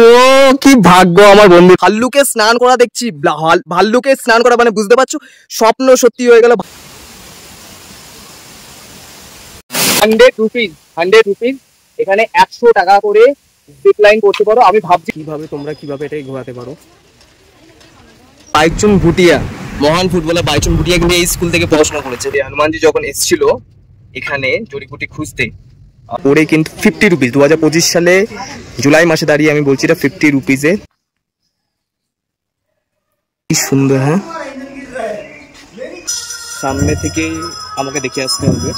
ও কি ভাগ্য আমার বন্ধু, ভাল্লুকে স্নান করা দেখছি। ভাল্লুকে স্নান করা মানে বুঝতে পারছো, স্বপ্ন সত্যি হয়ে গেল। 100 রুপিস এখানে 100 টাকা করে জিপ লাইন করতে পারো। আমি ভাবছি কিভাবে এটাই ঘোরাতে পারো। বাইচুং ভুটিয়া, মহান ফুটবলার বাইচুং ভুটিয়া কিন্তু এই স্কুল থেকে পড়াশোনা করেছে। হনুমানজি যখন এসেছিল এখানে জড়িবুটি খুঁজতে, ওরে কিন্তু 50 রুপিস 2025 সালে জুলাই মাসে দাঁড়িয়ে আমি বলছি এটা 50 রুপিসে। কি সুন্দর, হ্যাঁ সামনে থেকে আমাকে দেখে আসতে হবে।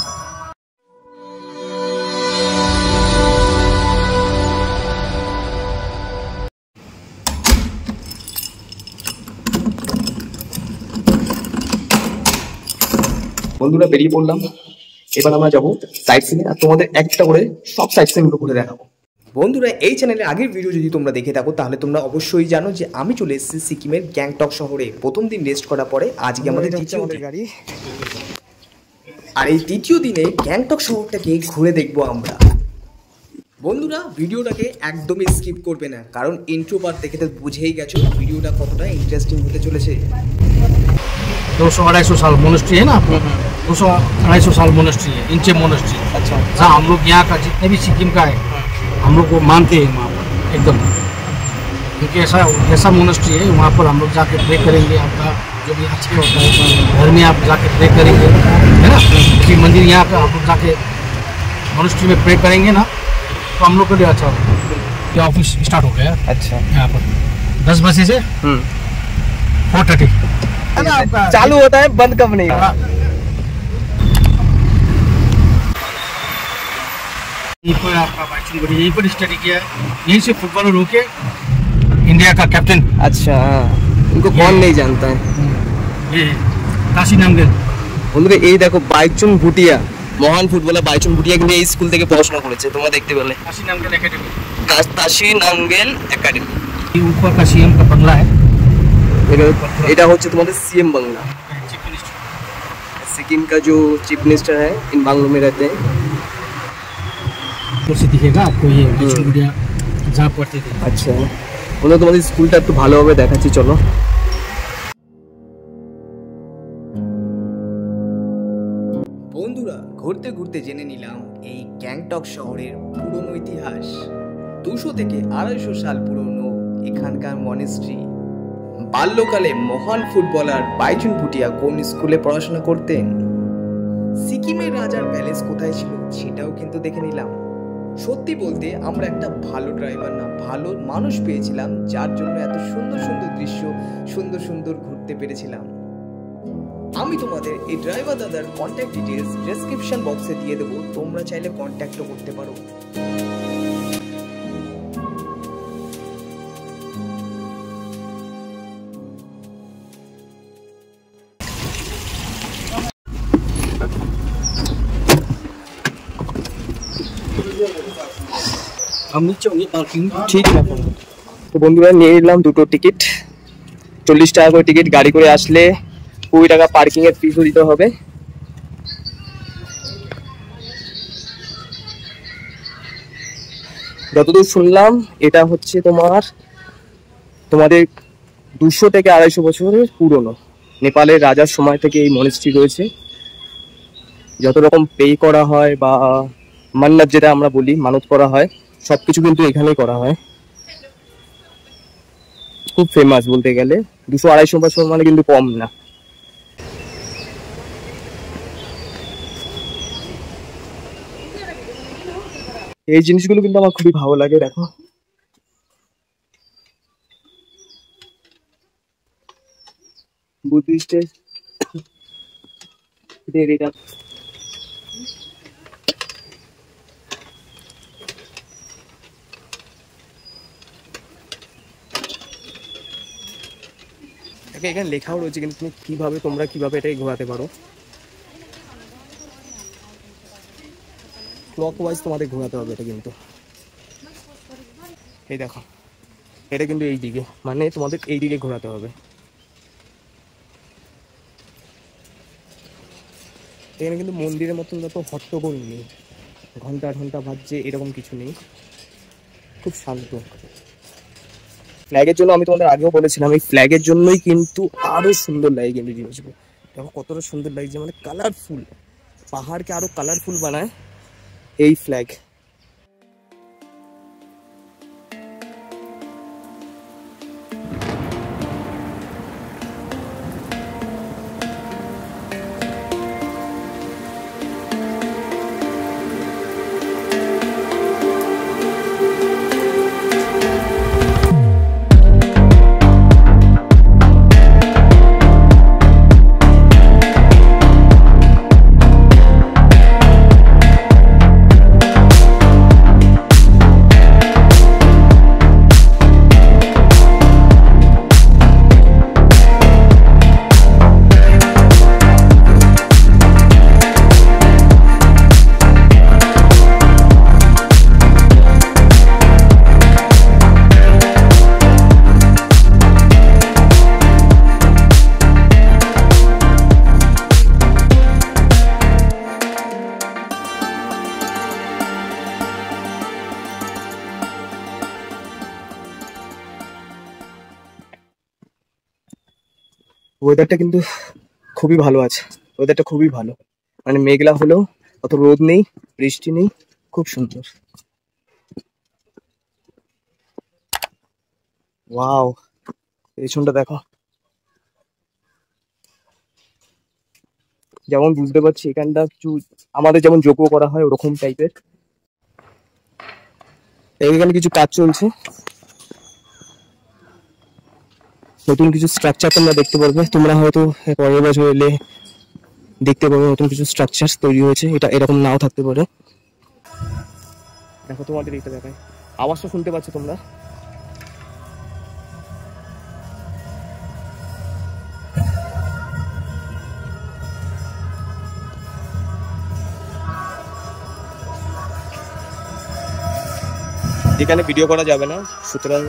বন্ধুরা বেরিয়ে পড়লাম, এবার আমরা যাবো সাইট সিনে, আর তোমাদের একটা করে সব সাইট সিন গুলো ঘুরে দেখাবো। বন্ধুরা এই চ্যানেলে আগের ভিডিও যদি তোমরা দেখে থাকো তাহলে তোমরা অবশ্যই জানো যে আমি চলে এসেছি সিকিমের গ্যাংটক শহরে। প্রথম দিন রেস্ট করার পরে আজকে আমাদের দ্বিতীয় গাড়ি, আর এই দ্বিতীয় দিনে গ্যাংটক শহরটাকে ঘুরে দেখবো আমরা। বন্ধুরা ভিডিওটাকে একদমই স্কিপ করবে না, কারণ ইন্ট্রো পার্ট দেখে তো বুঝেই গেছো ভিডিওটা কতটা ইন্টারেস্টিং হতে চলেছে। 200-250 साल मोनेस्ट्री है ना, 200-250 साल मोनेस्ट्री है, इंचे मोनेस्ट्री। अच्छा, जहाँ हम लोग यहाँ का जितने भी सिक्किम का है हम लोग को मानते हैं वहाँ पर एकदम, क्योंकि ऐसा मोनेस्ट्री है। वहाँ पर हम लोग जाके प्रे करेंगे, आपका जो भी अच्छा होता है घर में आप जाके प्रे करेंगे, है ना। किसी मंदिर यहाँ का आप लोग जाके मोनेस्ट्री में प्रे करेंगे ना तो हम लोग के लिए अच्छा होगा। ये ऑफिस स्टार्ट हो गया। अच्छा, यहाँ पर 10 बजे से 4:30 चालू होता है, बंद कब नहीं होगा। यहीं पर आपका बाइचुंग भुटिया यहीं पर स्टडी किया है, यहीं से फुटबॉलर होके इंडिया का कैप्टन। अच्छा, इनको कौन नहीं जानता है। ये কাশি নামগেল। বন্ধুরা এই দেখো বাইচুং ভুটিয়া, মহান ফুটবলার বাইচুং ভুটিয়া কিন্তু এই স্কুল থেকে পড়াশোনা করেছে, তোমরা দেখতে পেলে। কাশি নামগেল একাডেমি, কাশি নামগেল একাডেমি। ये ऊपर का सीएम का बंगला है। এটা হচ্ছে তোমাদের सीएम बंगला, सिक्किम का जो चीफ मिनिस्टर है इन बांग्लों में रहते हैं। तो से दिखेगा आपको ये बाइचुंग भुटिया जहाँ पढ़ते थे। अच्छा, বন্ধুরা তোমাদের স্কুলটা একটু ভালোভাবে দেখাচ্ছি, চলো। বন্ধুরা ঘুরতে ঘুরতে জেনে নিলাম এই গ্যাংটক শহরের পুরনো ইতিহাস। 200 থেকে 250 সাল পুরনো এখানকার মনেস্ট্রি। বাল্যকালে মহান ফুটবলার বাইচুং ভুটিয়া কোন স্কুলে পড়াশোনা করতেন, সিকিমের রাজার প্যালেস কোথায় ছিল সেটাও কিন্তু দেখে নিলাম। সত্যি বলতে আমরা একটা ভালো ড্রাইভার না, ভালো মানুষ পেয়েছিলাম, যার জন্য এত সুন্দর সুন্দর দৃশ্য সুন্দর ঘুরতে পেরেছিলাম। আমি তোমাদের এই ড্রাইভার দাদার কন্ট্যাক্ট ডিটেলস ডেসক্রিপশন বক্সে দিয়ে দেবো, তোমরা চাইলে কন্ট্যাক্টও করতে পারো। ঠিক আছে, তো বন্ধুরা নিয়ে নিলাম দুটো টিকিট, 40 টাকা করে টিকিট। গাড়ি করে আসলে 20 টাকা পার্কিং এর ফিসও দিতে হবে। যতদূর শুনলাম এটা হচ্ছে তোমাদের 200 থেকে 250 বছরের পুরনো, নেপালের রাজার সময় থেকে এই মনেস্ট্রি রয়েছে। যত রকম পে করা হয় বা মান্নাত যেটা আমরা বলি মানত করা হয়, সবকিছু কিন্তু এখানেই করা হয়। খুব ফেমাস বলতে গেলে, 200-250 বছর মানে কিন্তু কম না। এই জিনিসগুলো কিন্তু আমার খুবই ভালো লাগে। দেখো বুদ্ধিস্টের এটা এখানে লেখাও রয়েছে, কিন্তু তুমি কিভাবে এটাই ঘোরাতে পারো। ক্লকওয়াইজ তোমাদের ঘোরাতে হবে এটা কিন্তু। এই দেখো এটা কিন্তু এই দিকে, মানে তোমাদের এই দিকে ঘোরাতে হবে। এখানে কিন্তু মন্দিরের মতন যত হট্টগোল নেই, ঘন্টা ঘন্টা বাজছে এরকম কিছু নেই, খুব শান্ত। ফ্ল্যাগের জন্য আমি তোমাদের আগেও বলেছিলাম, এই ফ্ল্যাগের জন্যই কিন্তু আরো সুন্দর লাগে কিন্তু জিনিসগুলো। দেখো কতটা সুন্দর লাগছে, মানে কালারফুল, পাহাড়কে আরো কালারফুল বানায় এই ফ্ল্যাগ। ওয়েদারটা কিন্তু খুবই ভালো আছে, ওয়েদারটা খুবই ভালো, মানে মেঘলা হলেও অত রোদ নেই, বৃষ্টি নেই, খুব সুন্দর। ওয়াও, পেছনটা দেখো। যেমন বুঝতে পারছি এখানটা কিছু আমাদের যেমন যজ্ঞ করা হয় ওরকম টাইপের। এখানে কিছু কাজ চলছে, নতুন কিছু স্ট্রাকচার তোমরা দেখতে পারবে, তোমরা হয়তো পরের বছর এলে দেখতে পাবে নতুন কিছু স্ট্রাকচার তৈরি হয়েছে, এটা এরকম নাও থাকতে পারে। দেখো তোমাদের এটা দেখায়, আওয়াজটা শুনতে পাচ্ছ তোমরা? এখানে ভিডিও করা যাবে না, সুতরাং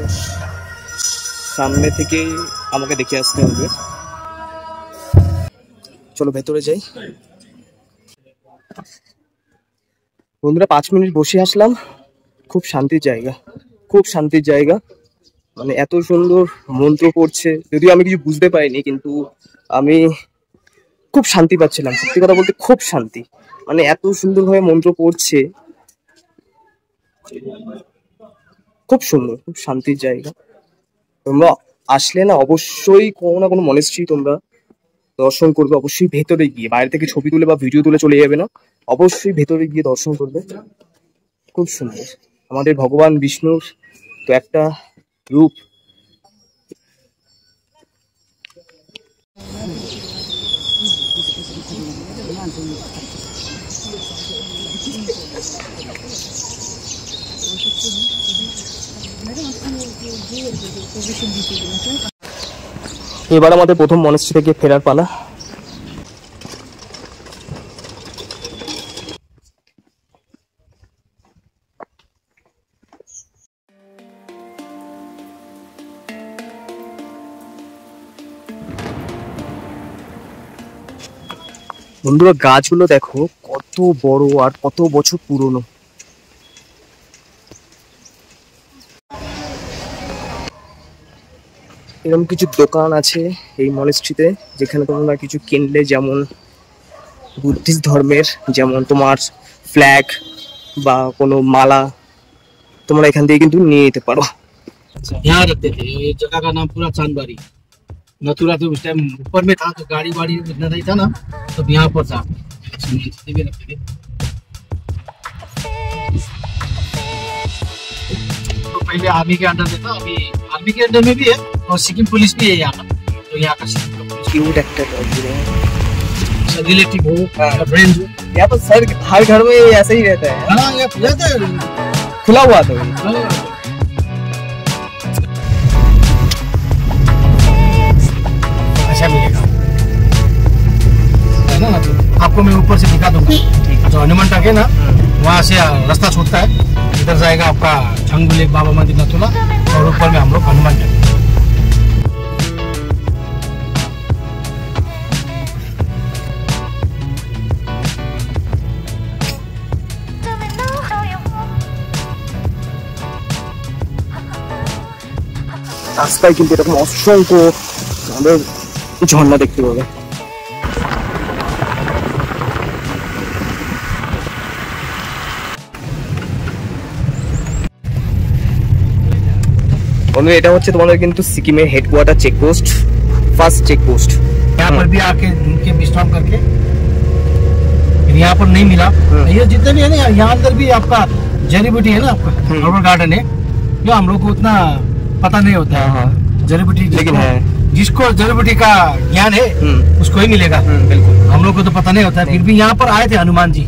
সামনে থেকে আমাকে দেখে আসতে হবে। চলো ভেতরে যাই। বন্ধুরা 5 মিনিট বসে আসলাম, খুব শান্তির জায়গা, খুব শান্তির জায়গা, মানে এত সুন্দর মন্ত্র পড়ছে, যদিও আমি কিছু বুঝতে পারিনি কিন্তু আমি খুব শান্তি পাচ্ছিলাম, সত্যি কথা বলতে খুব শান্তি, মানে এত সুন্দরভাবে মন্ত্র পড়ছে, খুব সুন্দর, খুব শান্তির জায়গা। তোমরা আসলে না অবশ্যই কোনো না কোনো মনেস্ট্রি তোমরা দর্শন করবে, অবশ্যই ভেতরে গিয়ে, বাইরে থেকে ছবি তুলে বা ভিডিও তুলে চলে যাবে না, অবশ্যই ভেতরে গিয়ে দর্শন করবে। খুব সুন্দর, আমাদের ভগবান বিষ্ণুর তো একটা রূপ। এবার আমাদের প্রথম মনেস্ট্রি থেকে ফেরার পালা। বন্ধুরা গাছগুলো দেখো কত বড় আর কত বছর পুরনো। এরকম কিছু দোকান আছে এই মনেস্ট্রিতে যেখানে তোমরা কিছু কিনলে, যেমন বুদ্ধিস্ট ধর্মের, যেমন তোমার ফ্ল্যাগ বা কোনো माला তোমরা এখান থেকে কিন্তু নিয়ে নিতে পারো। यहाँ रखते थे, ये जगह का नाम पूरा चांदबाड़ी। मथुरा तो उस टाइम ऊपर में था, तो गाड़ी वाड़ी इतना नहीं था ना, तो यहाँ पर था भी रखते थे। तो पहले आर्मी के अंडर में था, अभी आर्मी के अंडर में भी है, और सिक्किम पुलिस भी है यहाँ का, तो यहाँ का Sikkim police cute actor relative हो, फ्रेंड हो, यहाँ पर सर हर घर में ऐसा ही रहता है। हाँ ये रहता है, खुला हुआ तो अच्छा मिलेगा, है ना? आपको मैं ऊपर से दिखा दूंगा। जो हनुमान टक है ना, वहाँ से रास्ता छूटता है, इधर जाएगा आपका छंगू लेक, बाबा मंदिर, नथुला, और ऊपर में हम लोग हनुमान टक। রাস্তায় কিন্তু এরকম অসংখ্য আমাদের ঝর্ণা দেখতে পাবে। বন্ধু এটা হচ্ছে তোমাদের কিন্তু সিকিমের হেডকোয়ার্টার চেকপোস্ট, ফার্স্ট চেকপোस्ट। यहाँ पर भी आके उनके विश्राम करके फिर यहाँ पर नहीं मिला। ये जितने भी है ना यहाँ अंदर भी आपका जड़ी बूटी है ना, आपका हर्बल गार्डन है जो हम लोग को उतना पता नहीं होता है। जड़ी बूटी लेकिन है जिसको जड़ी बूटी का ज्ञान है उसको ही मिलेगा, बिल्कुल। हम लोग को तो पता नहीं होता है। फिर भी यहाँ पर आए थे हनुमान जी,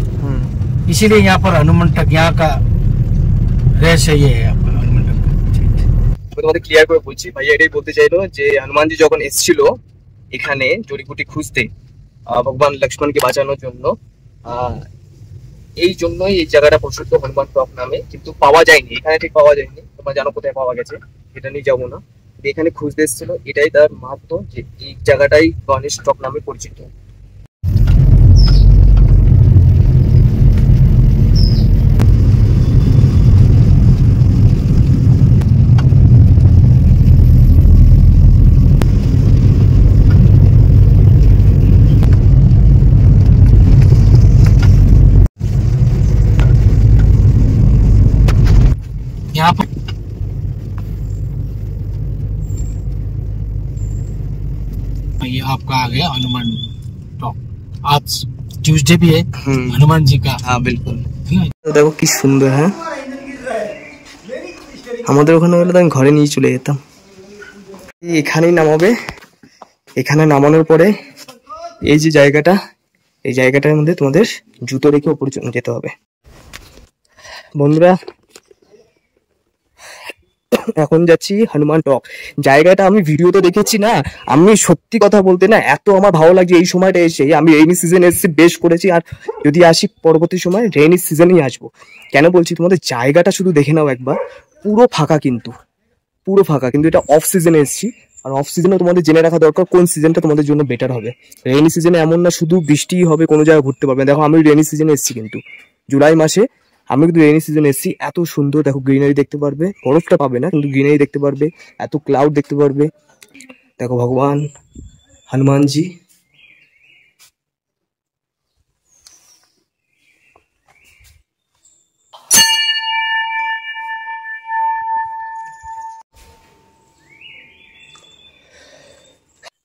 इसीलिए यहाँ पर हनुमान टक यहाँ का रहस्य ये है आपका हनुमान टक। তোমাদের ক্লিয়ার করে বলছি, ভাইয়া এটাই বলতে চাইলো যে হনুমানজি যখন এসেছিল এখানে জড়িবুটি খুঁজতে ভগবান লক্ষ্মণকে বাঁচানোর জন্য, এই জন্যই এই জায়গাটা প্রসিদ্ধ হনুমান টক নামে, কিন্তু পাওয়া যায়নি এখানে, ঠিক পাওয়া যায়নি। তোমরা জানো কোথায় পাওয়া গেছে, এটা নিয়ে যাবো না। এখানে খুঁজতে এসেছিল, এটাই তার মাহাত্ম্য যে এই জায়গাটাই গণেশ টক নামে পরিচিত। यहाँ पर ये आपका आ गया हनुमान टॉप। आज ट्यूसडे भी है हनुमान जी का। हाँ बिल्कुल। দেখো কি সুন্দর। হ্যাঁ আমাদের ওখানে হলে তো আমি ঘরে নিয়ে চলে যেতাম। এখানেই নামাবে, এখানে নামানোর পরে এই যে জায়গাটা, এই জায়গাটার মধ্যে তোমাদের জুতো রেখে উপরে যেতে হবে। বন্ধুরা এখন যাচ্ছি হনুমান টক। জায়গাটা আমি ভিডিওতে দেখেছি না, আমি সত্যি কথা বলতে না এত আমার ভালো লাগছে এই সময়টা এসে। আমি রেইনি সিজনে এসে বেশ করেছি, আর যদি আসি পরবর্তী সময় রেইনি সিজনেই আসবো। কেন বলছি, তোমাদের জায়গাটা শুধু দেখে নাও একবার, পুরো ফাঁকা, কিন্তু পুরো ফাঁকা। কিন্তু এটা অফ সিজনে এসেছি, আর অফ সিজনে তোমাদের জেনে রাখা দরকার কোন সিজনটা তোমাদের জন্য বেটার হবে। রেইনি সিজনে এমন না শুধু বৃষ্টি হবে, কোনো জায়গায় ঘুরতে পারবে। দেখো আমি রেইনি সিজনে এসেছি, কিন্তু জুলাই মাসে আমি কিন্তু রেইনি সিজনে এসেছি। এত সুন্দর দেখো, গ্রিনারি দেখতে পারবে, বরফটা পাবে না কিন্তু গ্রিনারি দেখতে পারবে, এত ক্লাউড দেখতে পারবে। দেখো ভগবান হনুমানজি।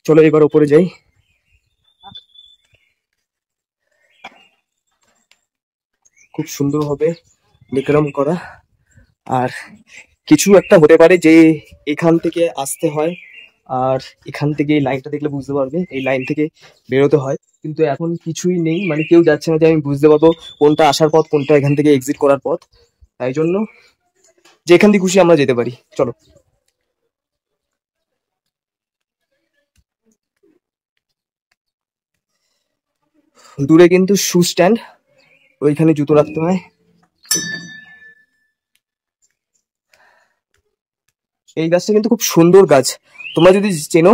চলো এবার উপরে যাই। খুব সুন্দর হবে বিক্রম করা। আর কিছু একটা হতে পারে যে এখান থেকে আসতে হয়, আর এখান থেকে এই লাইনটা দেখলে বুঝতে পারবে এই লাইন থেকে বেরোতে হয়। কিন্তু এখন কিছুই নেই, মানে কেউ যাচ্ছে না যে আমি বুঝতে পারবো কোনটা আসার পথ, কোনটা এখান থেকে এক্সিট করার পথ। তাই জন্য যেখান থেকে খুশি আমরা যেতে পারি। চলো দূরে কিন্তু শু স্ট্যান্ড, ওইখানে জুতো রাখতে হয়। এই গাছটা কিন্তু খুব সুন্দর গাছ, তোমরা যদি চেনো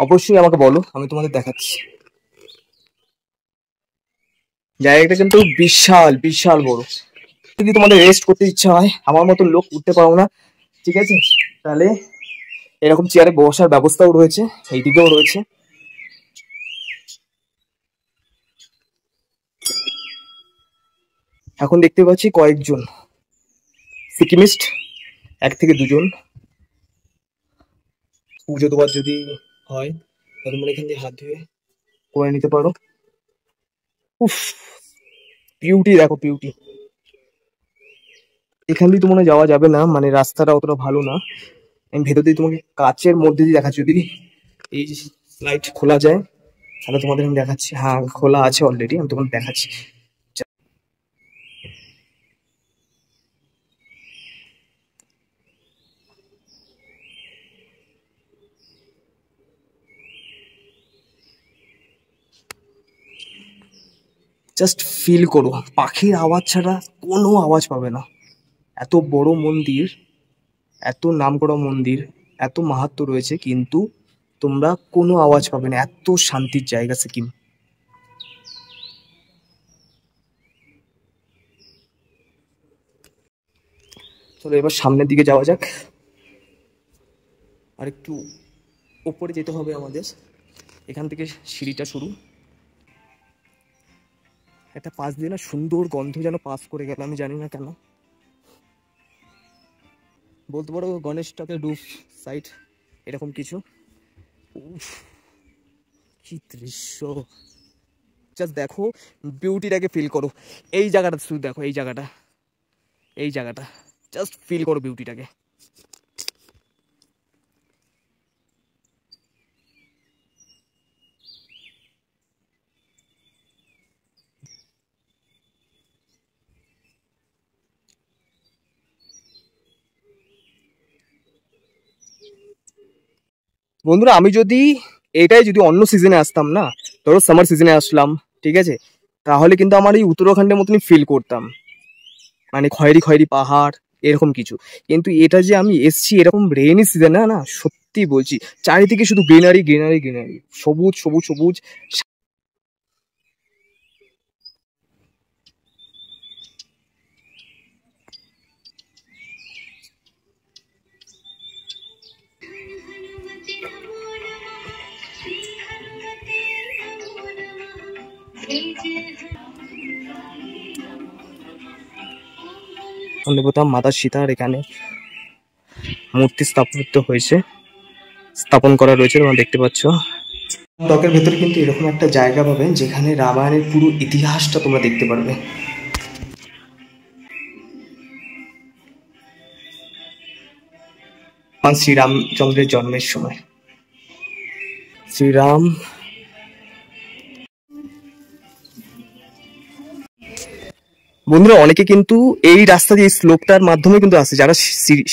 অবশ্যই আমাকে বলো, আমি তোমাদের দেখাচ্ছি। জায়গাটা কিন্তু বিশাল বিশাল বড়। যদি তোমাদের রেস্ট করতে ইচ্ছা হয়, আমার মতো লোক উঠতে পারো না, ঠিক আছে, তাহলে এরকম চেয়ারে বসার ব্যবস্থাও রয়েছে, এইদিকেও রয়েছে। এখন দেখতে পাচ্ছি কয়েকজন সিকিমিস্ট, 1 থেকে 2 জন পুজো দেওয়ার যদি হয় তাহলে তোমরা এখান দিয়ে হাত ধুয়ে করে নিতে পারো। উফ বিউটি, দেখো বিউটি। এখান দিয়ে তো মনে যাওয়া যাবে না, মানে রাস্তাটা অতটা ভালো না। আমি ভেতর দিয়ে তোমাকে কাচের মধ্যে দিয়ে দেখাচ্ছি, যদি এই যে লাইট খোলা যায় তাহলে তোমাদের আমি দেখাচ্ছি। হ্যাঁ খোলা আছে অলরেডি, আমি তোমাদের দেখাচ্ছি। জাস্ট ফিল করো, পাখির আওয়াজ ছাড়া কোনো আওয়াজ পাবে না। এত বড় মন্দির, এত নামকরা মন্দির, এত মাহাত্ম্য রয়েছে, কিন্তু তোমরা কোনো আওয়াজ পাবে না। এত শান্তির জায়গা সিকিম। চলো এবার সামনের দিকে যাওয়া যাক। আর একটু ওপরে যেতে হবে আমাদের। এখান থেকে সিঁড়িটা শুরু। একটা পাশ দিয়ে না সুন্দর গন্ধ যেন পাস করে গেল, আমি জানি না কেন। বলতে পারো গণেশটাকে রুফ সাইড এরকম কিছু। উফ, কি দৃশ্য! জাস্ট দেখো, বিউটিটাকে ফিল করো। এই জায়গাটা শুধু দেখো, এই জায়গাটা জাস্ট ফিল করো বিউটিটাকে। বন্ধুরা, আমি যদি যদি অন্য সিজনে আসতাম না, ধরো সামার সিজনে আসলাম, ঠিক আছে, তাহলে কিন্তু আমার এই উত্তরাখণ্ডের মতনই ফিল করতাম, মানে খয়েরি খয়েরি পাহাড় এরকম কিছু। কিন্তু এটা যে আমি এসছি এরকম রেইনি সিজনে, না সত্যি বলছি, চারিদিকে শুধু গ্রিনারি গ্রিনারি গ্রিনারি, সবুজ সবুজ সবুজ। অন্নপ্রথম মাতা সীতার এখানে মূর্তি স্থাপন করা রয়েছে, তোমরা দেখতে পাচ্ছ। টকের ভেতরে কিন্তু এরকম একটা জায়গা পাবেন যেখানে রামায়ণের পুরো ইতিহাসটা তোমরা দেখতে পারবে। শ্রীরামচন্দ্রের জন্মের সময় শ্রীরাম বন্ধুরা, অনেকে কিন্তু এই রাস্তা দিয়ে স্লোপটার মাধ্যমে কিন্তু আসে, যারা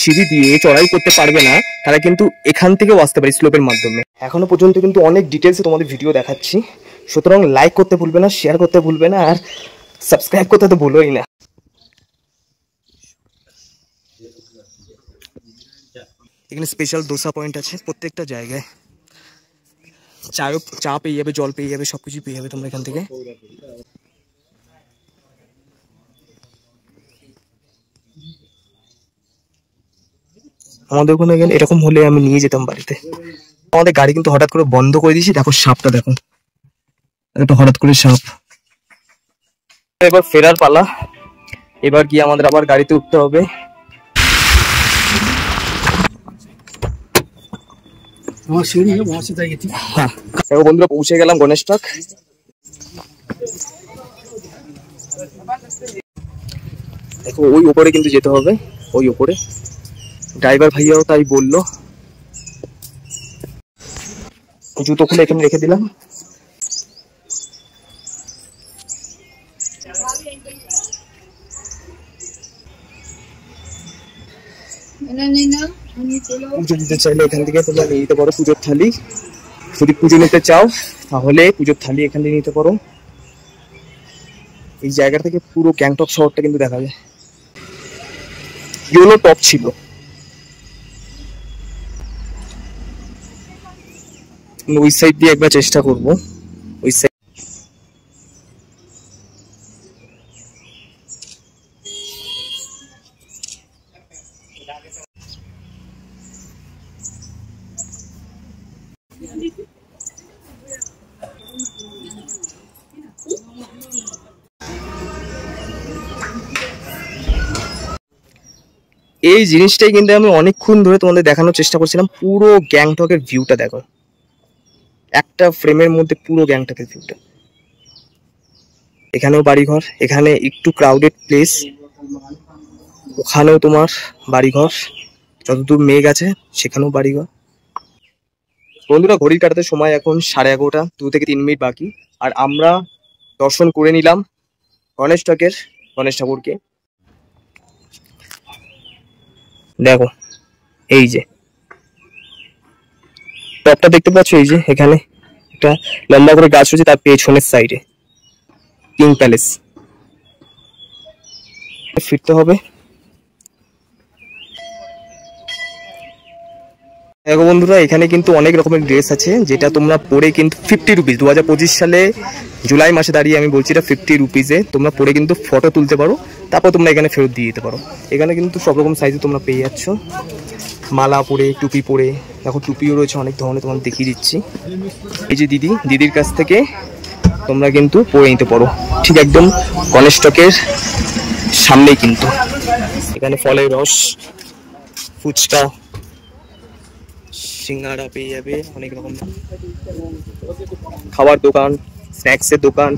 সিঁড়ি দিয়ে চড়াই করতে পারবে না তারা কিন্তু এখান থেকেও আসতে পারে স্লোপের মাধ্যমে। এখনো পর্যন্ত কিন্তু অনেক ডিটেলসে তোমাদের ভিডিও দেখাচ্ছি, সুতরাং লাইক করতে ভুলবে না, শেয়ার করতে ভুলবে না, আর সাবস্ক্রাইব করতে তো ভুলোই না। এখানে স্পেশাল দোসা পয়েন্ট আছে প্রত্যেকটা জায়গায়। চা পেয়ে যাবে, জল পেয়ে যাবে, সবকিছু পেয়ে যাবে তোমরা এখান থেকে। আমাদের ওখানে এরকম হলে আমি নিয়ে যেতাম বাড়িতে। আমাদের গাড়ি কিন্তু হঠাৎ করে বন্ধ করে দিয়েছি, দেখো সাপটা, দেখো একটা হঠাৎ করে সাপ। এবার ফেরার পালা, এবার গিয়ে আমাদের আবার গাড়িতে উঠতে হবে। দেখো বন্ধুরা, পৌঁছে গেলাম গণেশটক। দেখো ওই উপরে কিন্তু যেতে হবে, ওই উপরে ড্রাইভার ভাইয়াও তাই বললো। জুতো খুলে এখানে রেখে দিলাম। পুজো দিতে চাইলে এখান থেকে তোমরা নিয়ে নিতে পারো পুজোর থালি। যদি পুজো নিতে চাও তাহলে পুজোর থালি এখান থেকে নিতে পারো। এই জায়গা থেকে পুরো গ্যাংটক শহরটা কিন্তু দেখা যায়। ইয়েলো টপ ছিল, ওই সাইড দিয়ে একবার চেষ্টা করবো। ওই সাইড এই জিনিসটাই কিন্তু আমি অনেকক্ষণ ধরে তোমাদের দেখানোর চেষ্টা করছিলাম। পুরো গ্যাংটকের ভিউটা দেখো, একটা ফ্রেমের মধ্যে পুরো গ্যাংটকের ভিউটা। এখানেও বাড়িঘর, এখানে একটু ক্রাউডেড প্লেস, ওখানেও তোমার বাড়িঘর, যতদূর মেঘ আছে সেখানেও বাড়িঘর। বন্ধুরা, ঘড়ির কাটাতে সময় এখন 11:30, 2 থেকে 3 মিনিট বাকি। আর আমরা দর্শন করে নিলাম গণেশ ঠাকুরকে। দেখো এই যে টপটা দেখতে পাচ্ছ, এই যে এখানে একটা লম্বা করে গাছ রয়েছে, তার পেছনের সাইডে কিং প্যালেস। ফিরতে হবে। দেখো বন্ধুরা, এখানে কিন্তু অনেক রকমের ড্রেস আছে যেটা তোমরা পরে কিন্তু 50 রুপিস, 2025 সালে জুলাই মাসে দাঁড়িয়ে আমি বলছি এটা 50 রুপিসে তোমরা পরে কিন্তু ফটো তুলতে পারো, তারপর তোমরা এখানে ফেরত দিয়ে দিতে পারো। এখানে কিন্তু সব রকম সাইজে তোমরা পেয়ে যাচ্ছ, মালা পরে, টুপি পরে। দেখো টুপিও রয়েছে অনেক ধরনের, তোমাদের দেখিয়ে দিচ্ছি। এই যে দিদির কাছ থেকে তোমরা কিন্তু পরে নিতে পারো, ঠিক একদম গণেশ স্টকের সামনেই কিন্তু। এখানে ফলের রস, ফুচকা, সিঙ্গাড়া পেয়ে যাবে, অনেক রকম খাবার দোকান, স্ন্যাক্সের দোকান,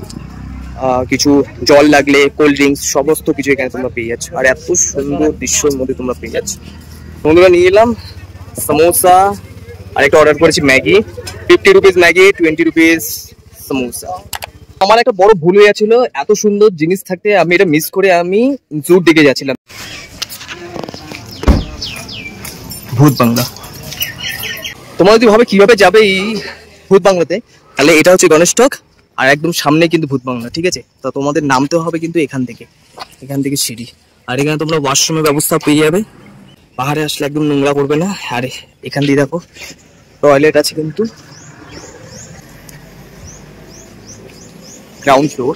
কিছু জল লাগলে, কোল্ড ড্রিঙ্কস, সমস্ত কিছু এখানে তোমরা পেয়ে যাচ্ছ। আর এত সুন্দর দৃশ্যের মধ্যে তোমরা পেয়ে যাচ্ছ। বন্ধুরা নিয়ে এলাম সমোসা, আর একটা অর্ডার করেছি Maggi, 50 rupees Maggi, 20 rupees samosa. আমার একটা বড় ভুল হয়ে যাচ্ছিল, এত সুন্দর জিনিস থাকতে আমি এটা মিস করে আমি জুর দিকে যাচ্ছিলাম। ভূত বাংলা, তোমরা যদি ভাবে কিভাবে যাবে এই ভূত বাংলাতে, তাহলে এটা হচ্ছে গণেশ স্টক আর একদম সামনে কিন্তু ভূত বাংলা, ঠিক আছে? তো তোমাদের নামতে হবে কিন্তু এখান থেকে সিঁড়ি। আর এখানে তোমরা ওয়াশরুমের ব্যবস্থা পেয়ে যাবে, পাহাড়ে আসলে একদম নোংরা করবে না। আর এখান দিয়ে দেখো টয়লেট আছে কিন্তু, গ্রাউন্ড ফ্লোর।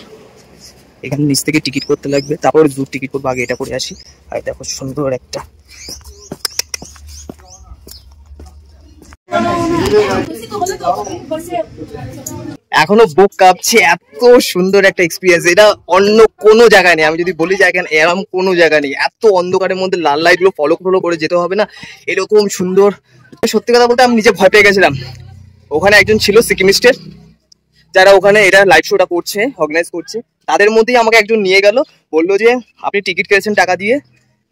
এখানে নিচ থেকে টিকিট করতে লাগবে, তারপরে দূর টিকিট করবো, আগে এটা করে আসি। আর দেখো সুন্দর একটা এখনো বুক কাঁপছে, এত সুন্দর একটা এক্সপিরিয়েন্স, এটা অন্য কোনো জায়গায় নেই। আমি যদি বলি যে এখানে এরকম কোনো জায়গা নেই, এত অন্ধকারের মধ্যে লাল লাইট গুলো ফলো করে যেতে হবে না, এরকম সুন্দর। সত্যি কথা বলতে আমি নিজে ভয় পেয়ে গেছিলাম। ওখানে একজন ছিল সিকিমিস্টের, যারা ওখানে এটা লাইভ শোটা করছে, অর্গানাইজ করছে, তাদের মধ্যেই আমাকে একজন নিয়ে গেল, বললো যে আপনি টিকিট কেটেছেন টাকা দিয়ে,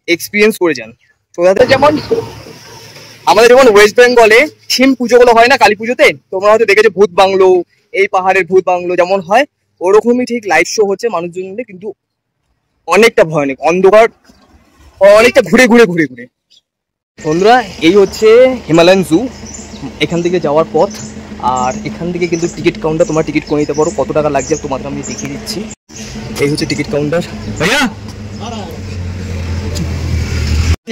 এক্সপিরিয়েন্স করে যান। তো যেমন আমাদের যেমন ওয়েস্ট বেঙ্গলে থিম পুজোগুলো হয় না কালী পুজোতে, তোমরা হয়তো দেখেছো ভূত বাংলো, এই পাহাড়ের ভূত বাংলো যেমন হয়, ওরকমই ঠিক লাইভ শো হচ্ছে মানুষজন, কিন্তু অনেকটা ভয়ানক, অন্ধকার, অনেকটা ঘুরে। বন্ধুরা এই হচ্ছে হিমালয়ান জু, এখান থেকে যাওয়ার পথ। আর এখান থেকে কিন্তু টিকিট কাউন্টার, তোমার টিকিট করে নিতে পারো, কত টাকা লাগছে তোমাদের আমি দেখিয়ে দিচ্ছি। এই হচ্ছে টিকিট কাউন্টার, ভাইয়া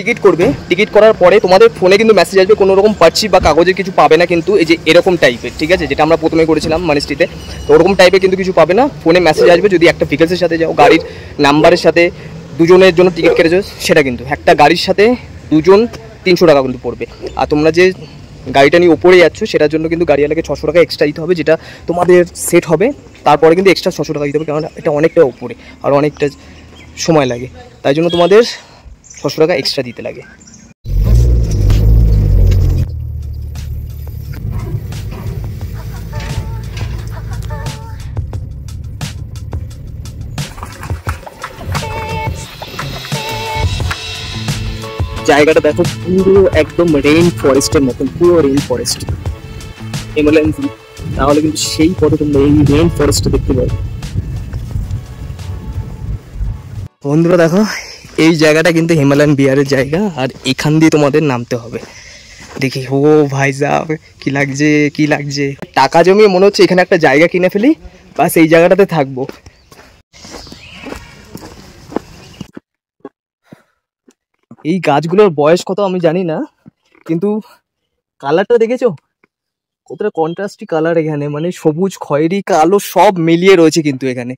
টিকিট করবে, টিকিট করার পরে তোমাদের ফোনে কিন্তু মেসেজ আসবে, কোনো রকম পার্চি বা কাগজের কিছু পাবে না কিন্তু, এই যে এরকম টাইপের, ঠিক আছে, যেটা আমরা প্রথমে করেছিলাম মনিস্ট্রিতে, তো ওরকম টাইপের কিন্তু কিছু পাবে না। ফোনে মেসেজ আসবে, যদি একটা ভেহিকলসের সাথে যাও, গাড়ির নাম্বারের সাথে দুজনের জন্য টিকিট কেটেছো, সেটা কিন্তু একটা গাড়ির সাথে দুজন 300 টাকা কিন্তু পড়বে। আর তোমরা যে গাড়িটা নিয়ে ওপরে যাচ্ছ সেটার জন্য কিন্তু গাড়িওয়ালাকে 600 টাকা এক্সট্রা দিতে হবে, যেটা তোমাদের সেট হবে, তারপরে কিন্তু এক্সট্রা 600 টাকা দিতে হবে, কারণ এটা অনেকটা ওপরে আর অনেকটা সময় লাগে, তাই জন্য তোমাদের 600 টাকা এক্সট্রা দিতে লাগে। জায়গাটা দেখো পুরো একদম রেইন ফরেস্টের মতন, পুরো রেইন ফরেস্ট, হিমালয়ান জু, তাহলে কিন্তু সেই পথে তোমরা এই রেইন ফরেস্টটা দেখতে পাবে। বন্ধুরা দেখো এই জায়গাটা কিন্তু হিমালয়ান বিহারের জায়গা, আর এখান দিয়ে তোমাদের নামতে হবে। দেখি ও ভাই সাহেব কি লাগছে, টাকা জমিয়ে মনে হচ্ছে এখানে একটা জায়গা কিনে ফেলি, বাস এই জায়গাটাতে থাকবো। এই গাছগুলোর বয়স কত আমি জানি না, কিন্তু কালারটা দেখেছো কতটা কন্ট্রাস্টি কালার এখানে, মানে সবুজ, খয়েরি, কালো সব মিলিয়ে রয়েছে কিন্তু এখানে।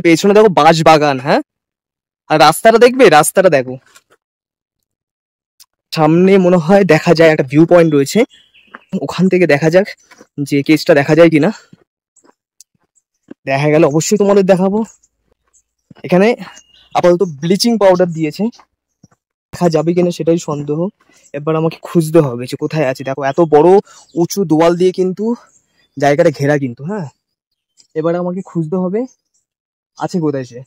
পেছনে দেখো বাঁশ বাগান, হ্যাঁ, আর রাস্তাটা দেখো, সামনে মনে হয় দেখা যায় একটা ভিউ পয়েন্ট রয়েছে, ওখান থেকে দেখা যাক যে কেসটা দেখা যায় কিনা। দেখা গেলে অবশ্যই তোমাদের দেখাবো। এখানে আপাতত ব্লিচিং পাউডার দিয়েছে, দেখা যাবে কিনা সেটাই সন্দেহ। এবার আমাকে খুঁজতে হবে যে কোথায় আছে। দেখো এত বড় উঁচু দেওয়াল দিয়ে কিন্তু জায়গাটা ঘেরা কিন্তু, হ্যাঁ, এবার আমাকে খুঁজতে হবে আছে কোথায় সে।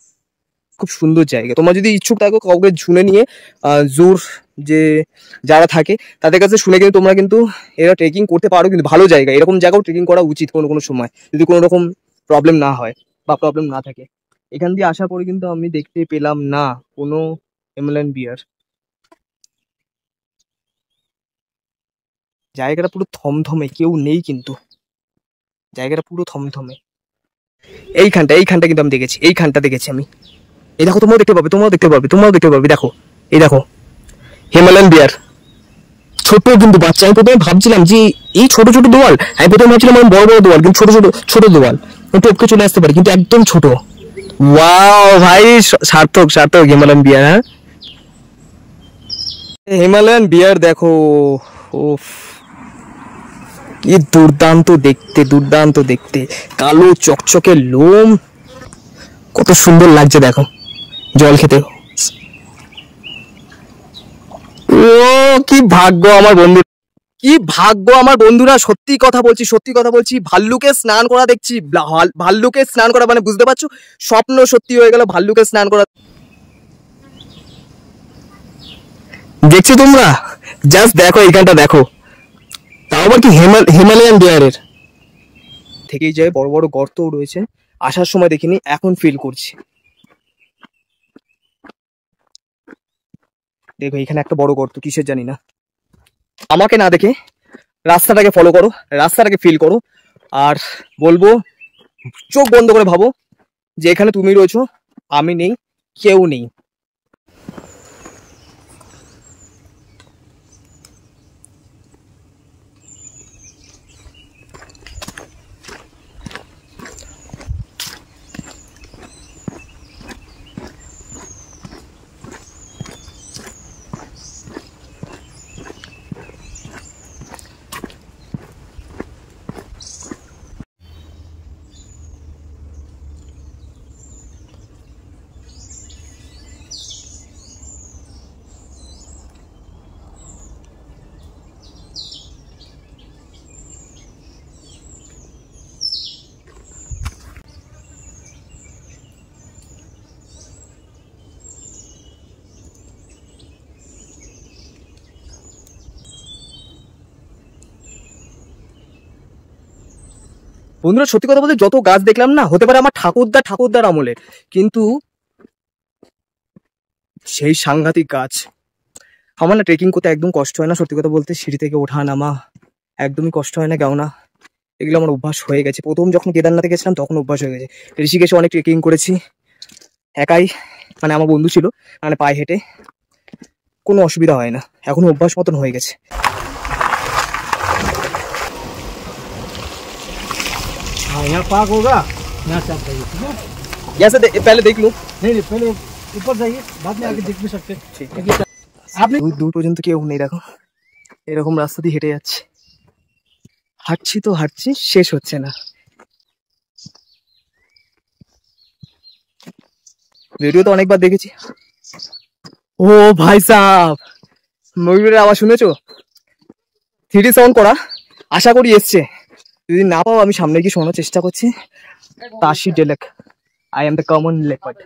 খুব সুন্দর জায়গা, তোমরা যদি ইচ্ছুক থাকো কাউকে শুনে নিয়ে, জোর যে যারা থাকে তাদের কাছে শুনে কিন্তু তোমরা কিন্তু এরা ট্রেকিং করতে পারো, কিন্তু ভালো জায়গা, এরকম জায়গাও ট্রেকিং করা উচিত কোনো সময়, যদি কোনো রকম প্রবলেম না হয় বা প্রবলেম না থাকে। এখান দিয়ে আসার পরে কিন্তু আমি দেখতে পেলাম না কোনো হিমালয়ান বিয়ার। জায়গাটা পুরো থমথমে, কেউ নেই কিন্তু, জায়গাটা পুরো থমথমে। এইখানটা কিন্তু আমি দেখেছি, এইখানটা দেখেছি আমি। এই দেখো তোমরাও দেখতে পাবে, দেখো এই দেখো হিমালয়ান বিয়ার, ছোট কিন্তু বাচ্চা। আমি প্রথমে ভাবছিলাম যে এই ছোট ছোট দোয়াল, আমি প্রথমে ভাবছিলাম বড় বড় দোয়াল, কিন্তু ছোট ছোট ছোট দোয়াল টপকে চলে আসতে পারে, কিন্তু একদম ছোট। ওয়াও ভাই, সার্থক সার্থক হিমালয়ান বিয়ার। হ্যাঁ, হিমালয়ান বিয়ার দেখো, ওফ কি দুর্দান্ত দেখতে, দুর্দান্ত দেখতে, কালো চকচকে লোম, কত সুন্দর লাগছে দেখো জল খেতে। ও কি ভাগ্য আমার বন্ধু, কি ভাগ্য আমার বন্ধুরা, সত্যি কথা বলছি, সত্যি কথা বলছি। ভাল্লুকে স্নান করা দেখছি, ভাল্লুকে স্নান করা মানে বুঝতে পারছো, স্বপ্ন সত্যি হয়ে গেল, ভাল্লুকে স্নান করা দেখছো তোমরা। জাস্ট দেখো এইখানটা দেখো, তাও আবার কি হিমালয়ান ডিয়ারের থেকেই যায়। বড় বড় গর্তও রয়েছে, আসার সময় দেখিনি, এখন ফিল করছি। দেখো এখানে একটা বড় গর্ত, কিসের জানি না। আমাকে না দেখে রাস্তাটাকে ফলো করো, রাস্তাটাকে ফিল করো, আর বলবো চোখ বন্ধ করে ভাবো যে এখানে তুমি রয়েছো, আমি নেই, কেউ নেই। বন্ধুরা সত্যি কথা বলতে যত গাছ দেখলাম না, হতে পারে আমার ঠাকুরদার আমলের, কিন্তু সেই সাংঘাতিক গাছ। আমার না ট্রেকিং করতে একদম কষ্ট হয় না, সত্যি কথা বলতে সিঁড়ি থেকে ওঠা নামা একদমই কষ্ট হয় না, কেননা এগুলো আমার অভ্যাস হয়ে গেছে। প্রথম যখন কেদারনাথে গেছিলাম তখন অভ্যাস হয়ে গেছে। ঋষিকেশে অনেক ট্রেকিং করেছি একাই, মানে আমার বন্ধু ছিল, মানে পায়ে হেঁটে, কোনো অসুবিধা হয় না, এখন অভ্যাস মতন হয়ে গেছে। हाँ यहाँ पार्क होगा, यहाँ से आप जाइए, ठीक है। यहाँ से पहले देख लूं। नहीं पहले ऊपर जाइए, बाद में आके देख भी सकते हैं। ঠিক আছে। आपने দূর পর্যন্ত কেউ নেই, দেখো এরকম রাস্তা দিয়ে হেঁটে যাচ্ছে, হাঁটছি তো হাঁটছি, শেষ হচ্ছে না। ভিডিও তো অনেকবার দেখেছি। ও ভাই সাহেব, ময়ূরের আওয়াজ শুনেছো? 3D সাউন্ড করা, আশা করি এসছে, যদি না পাও আমি সামনে গিয়ে শোনার চেষ্টা করছি। Tashi Delek, I am the common leopard.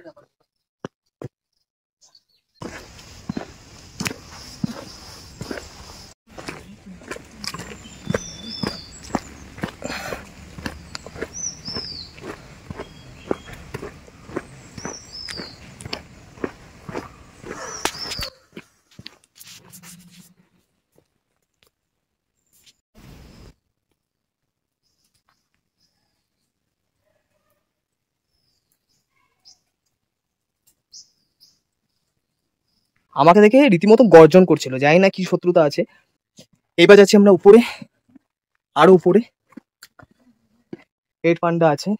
আমাকে দেখে রীতিমতো গর্জন করছিল, জানি না কি শত্রুতা আছে। এবার যাচ্ছি আমরা উপরে, আরো উপরে। রেড পান্ডা আছে,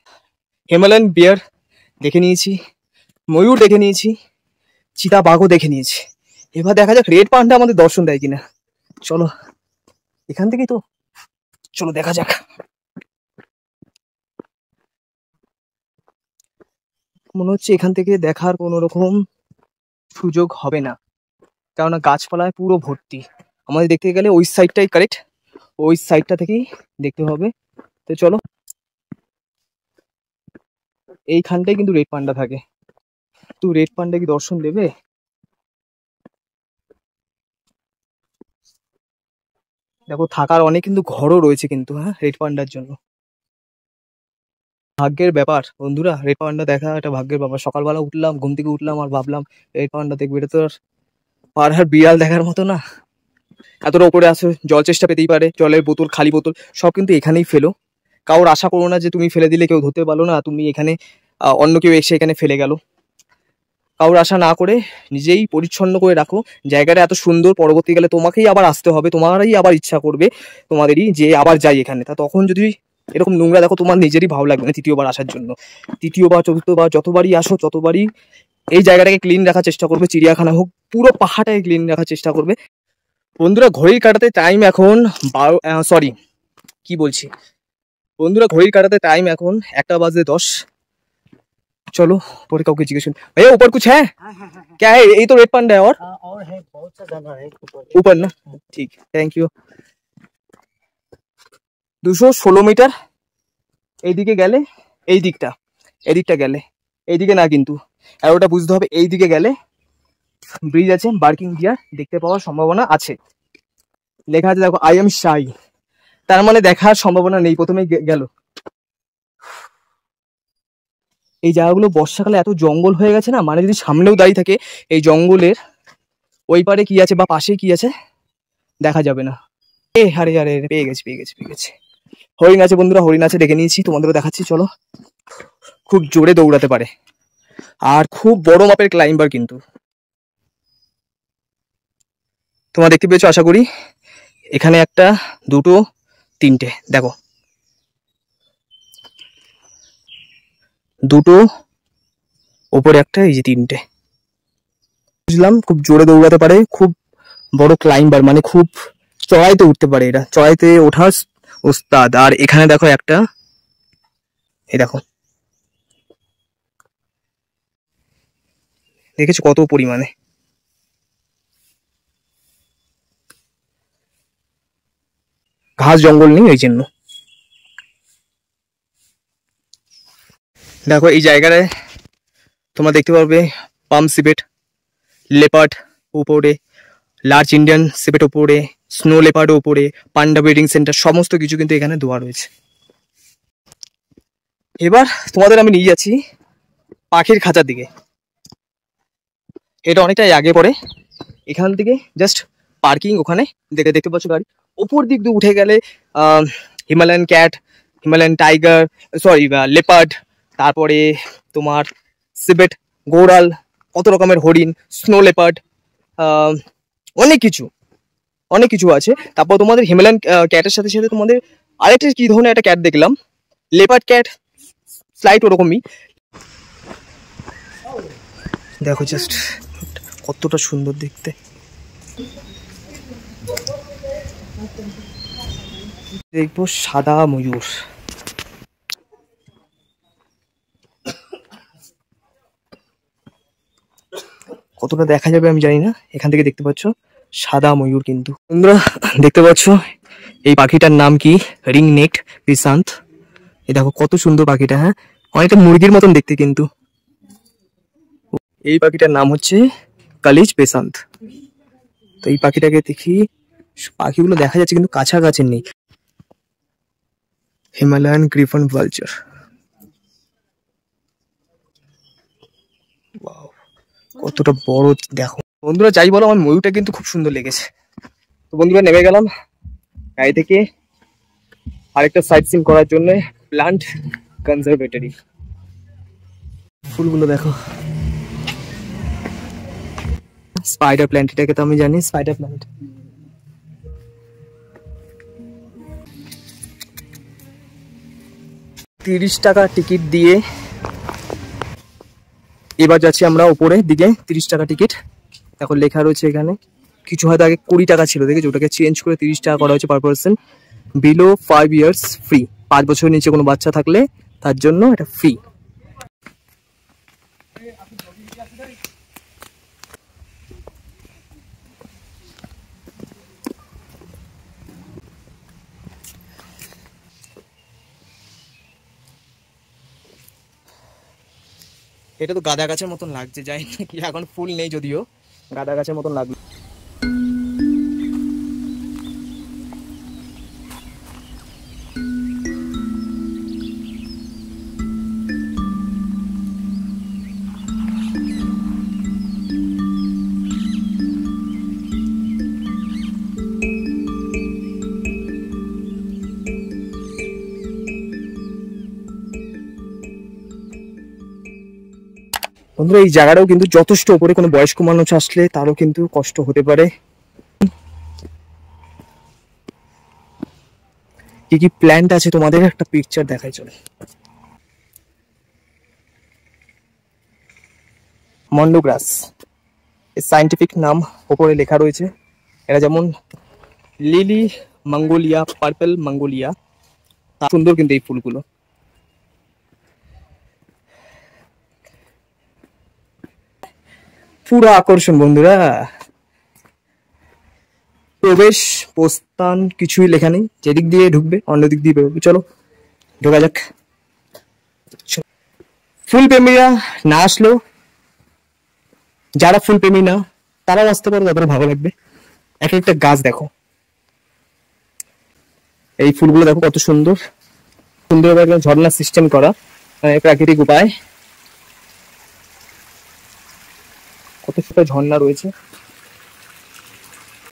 হিমালয়ান বিয়ার দেখে নিয়েছি, ময়ূর দেখে নিয়েছি, চিতা বাঘও দেখে নিয়েছি। এবার দেখা যাক রেড পান্ডা আমাদের দর্শন দেয় কিনা। চলো এখান থেকেই তো, চলো দেখা যাক। মনে হচ্ছে এখান থেকে দেখার কোনো রকম সুযোগ হবে না, কেননা গাছপালায় পুরো ভর্তি। আমাদের দেখতে গেলে ওই সাইডটাই কারেক্ট, ওই সাইডটা থেকেই দেখতে হবে। তো চলো, এইখানটাই কিন্তু রেড পান্ডা থাকে। তো রেড পান্ডা কি দর্শন দেবে? দেখো থাকার অনেক কিন্তু ঘরও রয়েছে কিন্তু, হ্যাঁ, রেড পান্ডার জন্য। ভাগ্যের ব্যাপার বন্ধুরা, রেড পান্ডা দেখা একটা ভাগ্যের ব্যাপার। সকালবেলা উঠলাম, ঘুম থেকে উঠলাম আর ভাবলাম রেড পান্ডা দেখবে, এটা তো আর পাড়ার বিড়াল দেখার মতো না। এতটা উপরে আসো, জল চেষ্টা পেতেই পারে, জলের বোতল, খালি বোতল সব কিন্তু এখানেই ফেলো। কারোর আশা করো না যে তুমি ফেলে দিলে কেউ ধরতে পারলো না, তুমি এখানে অন্য কেউ এসে এখানে ফেলে গেল। কারোর আশা না করে নিজেই পরিচ্ছন্ন করে রাখো। জায়গাটা এত সুন্দর, পরবর্তীকালে তোমাকেই আবার আসতে হবে, তোমারই আবার ইচ্ছা করবে তোমাদেরই যে আবার যাই এখানে। তা তখন যদি এরকম নোংরা দেখো, তোমার নিজেরই ভালো লাগবে না তৃতীয়বার আসার জন্য। তৃতীয়বার, চতুর্থবার যতবারই আসো ততবারই এই জায়গাটাকে ক্লিন রাখার চেষ্টা করবে। চিড়িয়াখানা হোক, পুরো পাহাড়টাকে ক্লিন রাখার চেষ্টা করবে। বন্ধুরা ঘড়ির কাঁটাতে টাইম এখন 12, কি বলছি বন্ধুরা, ঘড়ির কাঁটাতে টাইম এখন 1:10। चलो ऊपर काउके जिज्ञेस भैया ऊपर कुछ है? क्या है? यही तो रेड पांडा है और है बहुत सा जानवर है ऊपर ना। ठीक है, थैंक यू। 216 মিটার এইদিকে গেলে, এইদিকটা গেলে, এইদিকে না কিন্তু ওটা বুঝতে হবে। এইদিকে গেলে ব্রিজ আছে, বার্কিং ডিয়ার দেখতে পাওয়ার সম্ভাবনা আছে। লেখা আছে দেখো, আই এম শাই, তার মানে দেখার সম্ভাবনা নেই। প্রথমে গেল। এই জায়গাগুলো বর্ষাকালে এত জঙ্গল হয়ে গেছে না, মানে যদি সামনেও দাঁড়িয়ে থাকে এই জঙ্গলের ওই পারে কি আছে বা পাশে কি আছে দেখা যাবে না। আরে আরে পেয়ে গেছি। হরিণ আছে বন্ধুরা, হরিণ আছে, দেখে নিয়েছি, তোমাদেরও দেখাচ্ছি। চলো, খুব জোরে দৌড়াতে পারে আর খুব বড় মাপের ক্লাইম্বার কিন্তু। তোমরা দেখতে পেয়েছো আশা করি। এখানে একটা, দুটো, তিনটে, দেখো দুটো, ওপরে একটা, এই যে তিনটে। বুঝলাম খুব জোরে দৌড়াতে পারে, খুব বড় ক্লাইম্বার, মানে খুব চড়াইতে উঠতে পারে। এরা চড়াইতে ওঠার ওস্তাদ। আর এখানে দেখো একটা, এই দেখো, দেখেছো কত পরিমাণে। ঘাস জঙ্গল নেই এই জন্য। দেখো এই জায়গায় তোমরা দেখতে পারবে পাম সিবেট, লেপার্ড উপরে, লার্জ ইন্ডিয়ান সিবেট উপরে, স্নো লেপার্ড উপরে, পান্ডা ব্রিডিং সেন্টার, সমস্ত কিছু কিন্তু এখানে দেওয়া রয়েছে। এবার তোমাদের আমি নিয়ে যাচ্ছি পাখির খাঁচার দিকে। এটা অনেকটাই আগে পড়ে, এখান থেকে জাস্ট পার্কিং, ওখানে দেখতে পাচ্ছ গাড়ি। ওপর দিক দিয়ে উঠে গেলে Himalayan cat, Himalayan tiger, sorry leopard, তারপরে তোমার সিবেট, গোরাল, কত রকমের হরিণ, স্নো লেপার্ড, অনেক কিছু আছে। তারপর তোমাদের হিমালয়ান ক্যাটের সাথে সাথে তোমাদের আরেকটা কি ধরনের একটা ক্যাট দেখলাম, লেপার্ড ক্যাট, স্লাইট ওরকমই। দেখো জাস্ট কতটা সুন্দর দেখতে। দেখবো সাদা ময়ূর। কতটা দেখা যাবে আমি জানি না, এখান থেকে দেখতে পাচ্ছ সাদা ময়ূর কিন্তু। তোমরা দেখতে পাচ্ছ এই পাখিটার নাম কি, রিং নেকড পেসান্ট। এই দেখো কত সুন্দর পাখিটা, হ্যাঁ অনেকটা মুরগির মতন দেখতে কিন্তু। এই পাখিটার নাম হচ্ছে কালিজ পেসান্ট। তো এই পাখিটাকে দেখি, পাখিগুলো দেখা যাচ্ছে কিন্তু কাছাকাছি নেই। হিমালয়ান গ্রিফন ভালচার, কতটা বড় দেখো বন্ধুরা। যাই বলো, আমার ময়ূরটা কিন্তু খুব সুন্দর লেগেছে। তো বন্ধুরা নেমে গেলাম গাড়ি থেকে আরেকটা সাইট সিন করার জন্য প্লান্ট কনজারভেটরি। ফুলগুলো দেখো, স্পাইডার প্ল্যান্ট, এটাকে তো আমি জানি স্পাইডার প্ল্যান্ট। $30 টিকিট দিয়ে এবার যাচ্ছি আমরা উপরের দিকে। $30 টিকিট, এখন লেখা রয়েছে এখানে। কিছু হয়তো আগে $20 ছিল, দেখেছো, ওটাকে চেঞ্জ করে $30 করা হয়েছে per person. Below 5 years free, 5 বছরের নিচে কোনো বাচ্চা থাকলে তার জন্য এটা ফ্রি। এটা তো গাঁদা গাছের মতন লাগছে, যাই না কি এখন ফুল নেই যদিও, গাঁদা গাছের মতন লাগলো। বন্ধুরা এই জায়গাটাও কিন্তু যথেষ্ট উপরে, কোনো বয়স্ক মানুষ আসলে তারও কিন্তু কষ্ট হতে পারে। কি কি প্ল্যান্ট আছে তোমাদের একটা পিকচার দেখাই চলে। মন্ডোগ্রাস এর সায়েন্টিফিক নাম উপরে লেখা রয়েছে। এরা যেমন লিলি মঙ্গোলিয়া, পার্পল মঙ্গোলিয়া, সুন্দর কিন্তু এই ফুলগুলো। পুরো আকর্ষণ বন্ধুরা। প্রবেশ প্রস্থান কিছুই লেখা নেই, যেদিক দিয়ে ঢুকবে অন্য দিক দিয়ে বেরোবে। চলো ঢোকা যাক। ফুল প্রেমীরা না আসলেও, যারা ফুল প্রেমী না তারাও আসতে পারো, তাদের ভালো লাগবে। এক একটা গাছ দেখো, এই ফুলগুলো দেখো কত সুন্দর, সুন্দরভাবে ঝর্ণা সিস্টেম করা, প্রাকৃতিক উপায়। কত সুন্দর ঝর্ণা রয়েছে।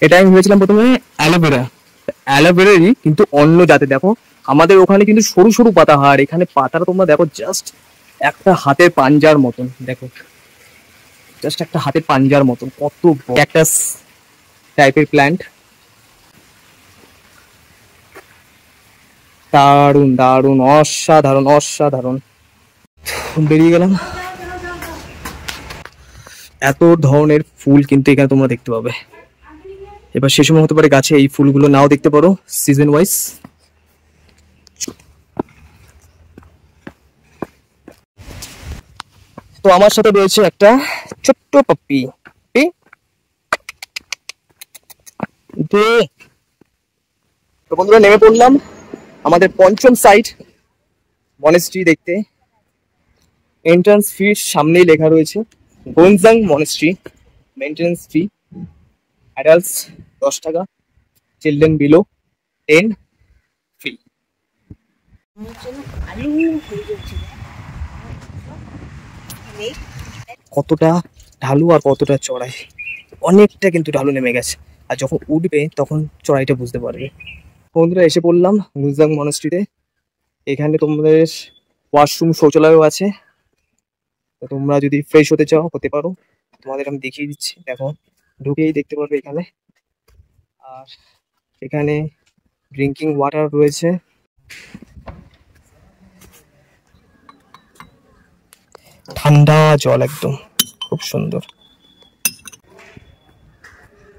এটা আমি ভেবেছিলাম প্রথমে অ্যালোভেরা, অ্যালোভেরারই কিন্তু অন্য জাতে। দেখো আমাদের ওখানে কিন্তু সরু সরু পাতা হয়, আর এখানে পাতাটা তোমরা দেখো জাস্ট একটা হাতের পাঞ্জার মতন। দেখো জাস্ট একটা হাতের পাঞ্জার মতন, কত ক্যাকটাস টাইপের প্ল্যান্ট। দারুণ দারুণ, অসাধারণ অসাধারণ। বেরিয়ে গেলাম। এত ধরনের ফুল কিন্তু এখানে তোমরা দেখতে পাবে। এবার সে সময় হতে পারে গাছে এই ফুলগুলো নাও দেখতে পারো সিজন ওয়াইজ। তো আমার সাথে রয়েছে একটা ছোট্ট পাপ্পি। তো বন্ধুরা নেমে পড়লাম আমাদের পঞ্চম সাইট মনেস্ট্রি দেখতে। এন্ট্রান্স ফি সামনেই লেখা রয়েছে গোনজাং মনেস্ট্রি। মেইনটেনেন্স ফি অ্যাডাল্টস 10 টাকা, চিলড্রেন বিলো 10 ফ্রি। কতটা ঢালু আর কতটা চড়াই, অনেকটা কিন্তু ঢালু নেমে গেছে। আর যখন উঠবে তখন চড়াইটা বুঝতে পারবে। বন্ধুরা এসে পড়লাম গোনজাং মনেস্ট্রিতে। এখানে তোমাদের ওয়াশরুম শৌচালয়ও আছে, তো তোমরা যদি ফ্রেশ হতে চাও হতে পারো। তোমাদের আমি দেখিয়ে দিচ্ছি, দেখো ঢুকেই দেখতে পারবে এখানে। আর এখানে ড্রিঙ্কিং ওয়াটার রয়েছে। ঠান্ডা জল একদম, খুব সুন্দর।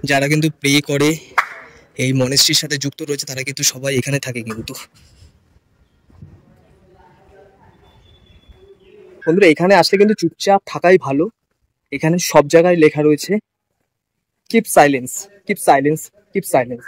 যারা কিন্তু প্রে করে এই মনেস্ট্রির সাথে যুক্ত রয়েছে তারা কিন্তু সবাই এখানে থাকে কিন্তু। বন্ধুরা এখানে আসলে কিন্তু চুপচাপ থাকাই ভালো। এখানে সব জায়গায় লেখা রয়েছে keep silence, keep silence, keep silence.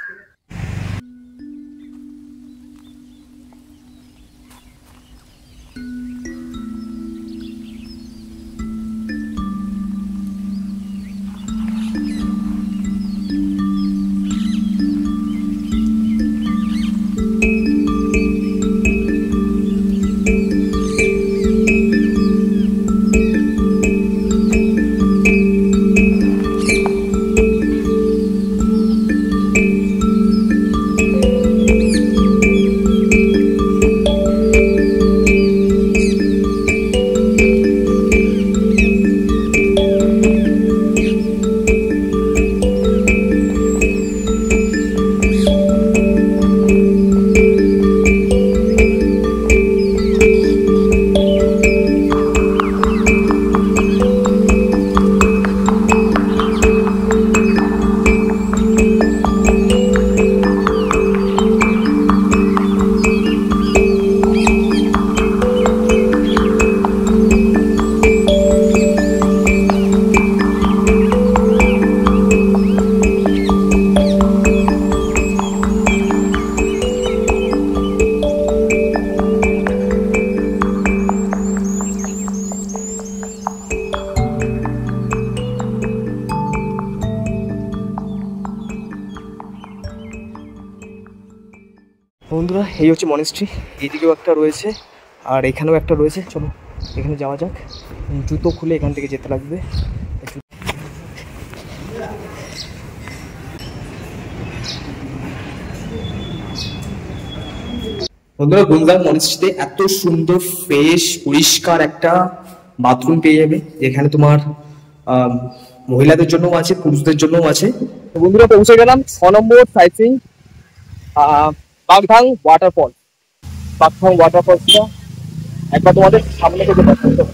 বন্ধুরা এই হচ্ছে মনেস্ট্রি। এইদিকেও একটা রয়েছে আর এখানেও একটা রয়েছে। চলো এখানে যাওয়া যাক। জুতো খুলে এখান থেকে যেতে লাগবে। বন্ধুরা গোনজাং মনেস্ট্রিতে এত সুন্দর ফ্রেশ পরিষ্কার একটা বাথরুম পেয়ে যাবে, যেখানে তোমার মহিলাদের জন্যও আছে, পুরুষদের জন্যও আছে। তো বন্ধুরা পৌঁছে গেলাম 6 নম্বর সাইট সিইং বাগধাং ওয়াটারফল। বাগধাং ওয়াটারফলসটা একবার তোমাদের সামনে থেকে দেখাতে হবে।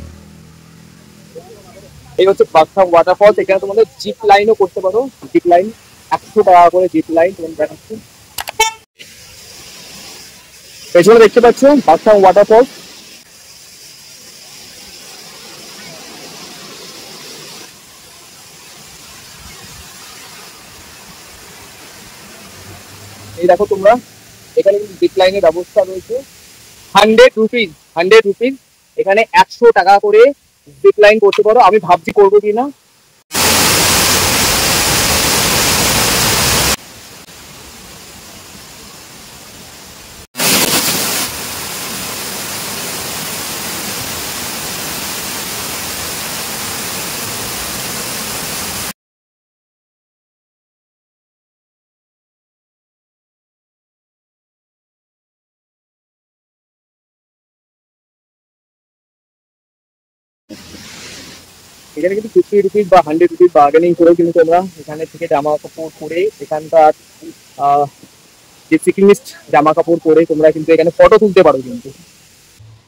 এই হচ্ছে বাগধাং ওয়াটারফলস। এখানে তোমাদের জিপ লাইনও করতে পারো, জিপ লাইন 100 টাকা করে জিপ লাইন তোমাদের দেখাচ্ছি। পেছনে দেখতে পাচ্ছ বাগধাং ওয়াটারফলস। এই দেখো তোমরা, এখানে জিপ লাইনের ব্যবস্থা রয়েছে। 100 রুপিস এখানে 100 টাকা করে জিপ লাইন করতে পারো। আমি ভাবছি করবো কিনা। এখানে কিন্তু 50 রুপিস বা 100 রুপিস বার্গেনিং করেও কিন্তু তোমরা এখানে থেকে জামা কাপড় পরে, এখানকার যে সিকিমিস্ট জামা কাপড় পরে তোমরা কিন্তু এখানে ফটো তুলতে পারো। কিন্তু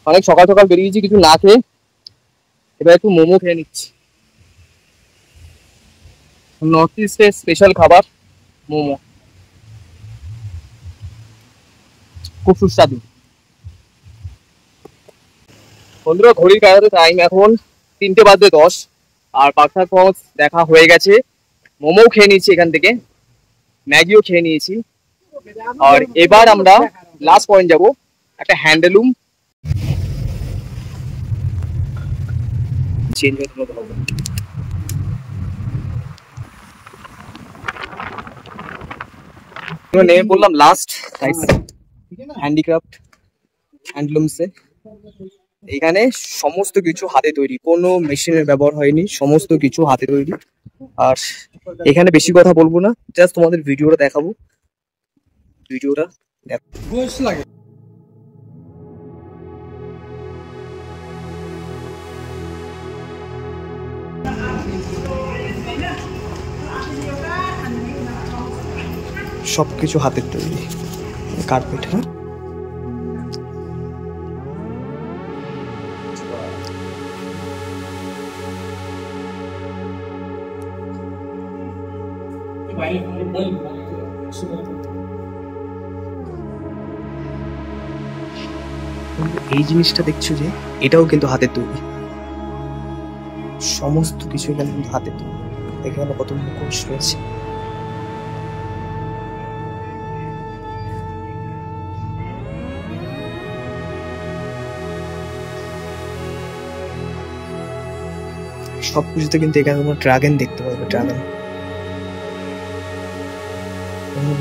অনেক সকাল সকাল বেরিয়েছি কিছু না খেয়ে, এবার একটু মোমো খেয়ে নিচ্ছি। নর্থ ইস্টের স্পেশাল খাবার মোমো, খুব সুস্বাদু। বন্ধুরা ঘড়ির কাঁটাতে টাইম এখন 3:10 আর বাগধাং ফলস দেখা হয়ে গেছে। মোমো খেয়ে নিয়েছি এখান থেকে, ম্যাগিও খেয়ে নিয়েছি। আর এবার আমরা লাস্ট পয়েন্ট যাব, একটা হ্যান্ডলুম। নেমে বললাম লাস্ট হ্যান্ডিক্রাফট হ্যান্ডলুমসে। এখানে সমস্ত কিছু হাতে তৈরি, কোনো মেশিনের ব্যবহার হয়নি, সমস্ত কিছু হাতে তৈরি। আর এখানে বেশি কথা বলবো না, জাস্ট তোমাদের ভিডিওটা দেখাবো। ভিডিওটা দেখো। সবকিছু হাতের তৈরি, কার্পেট। হ্যাঁ এই জিনিসটা দেখছো যে এটাও কিন্তু হাতের তৈরি, সমস্ত কিছু এখানে কিন্তু হাতের তৈরি। এখানে কত মুখোশ রয়েছে। সবকিছুতে কিন্তু এখানে তোমরা ড্রাগন দেখতে পাবে, ড্রাগন।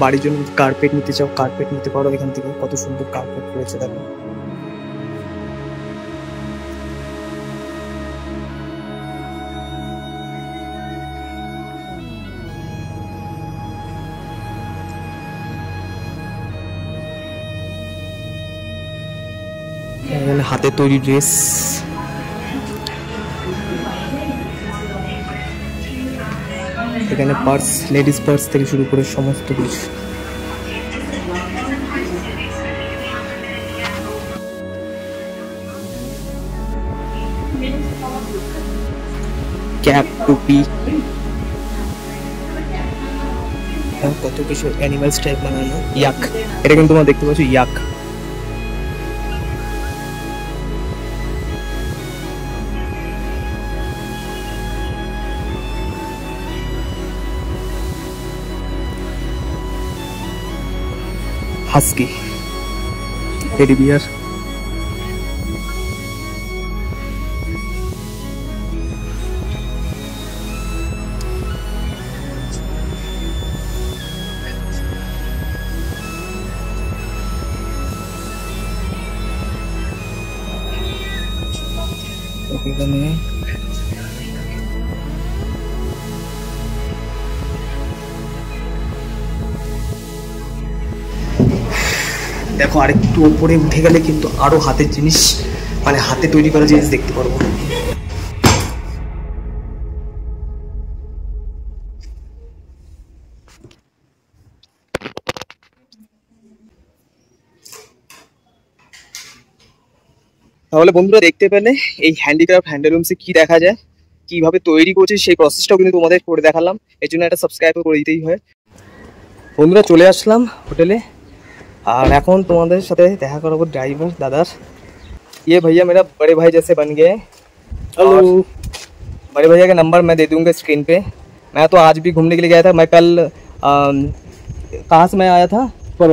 বাড়ির জন্য কার্পেট নিতে চাও, কার্পেট নিতে পারো এখান থেকে। কত সুন্দর কার্পেট রয়েছে দেখো। এখানে হাতে তৈরি ড্রেস, এখানে পার্স, লেডিস পার্স থেকে শুরু করে সমস্ত কিছু। ক্যাপ, টুপি, কত কিছু অ্যানিমালস টাইপ লাগানো। ইয়াক, এটা কিন্তু তোমরা দেখতে পাচ্ছ, ইয়াক। Husky, teddy bear. এখানে দেখো আরেকটু উপরে উঠে গেলে কিন্তু আরো হাতের জিনিস, মানে হাতে তৈরি করা জিনিস দেখতে পারবো। তাহলে বন্ধুরা দেখতে পেলে এই হ্যান্ডিক্রাফট হ্যান্ডলুমসে কি দেখা যায়, কিভাবে তৈরি করছে সেই প্রসেসটাও কিন্তু তোমাদের করে দেখালাম। এর জন্য একটা সাবস্ক্রাইব করে দিতেই হয়। বন্ধুরা চলে আসলাম হোটেলে, আর এখন তোমাদের সাথে দেখা করাবো ड्राइवर दादार। ये भैया मेरा बड़े भाई जैसे बन गए। हेलो। बड़े भैया का नंबर मैं दे दूंगा स्क्रीन पे। मैं तो आज भी घूमने के लिए गया था। मैं कल कहाँ से मैं आया था, ऊपर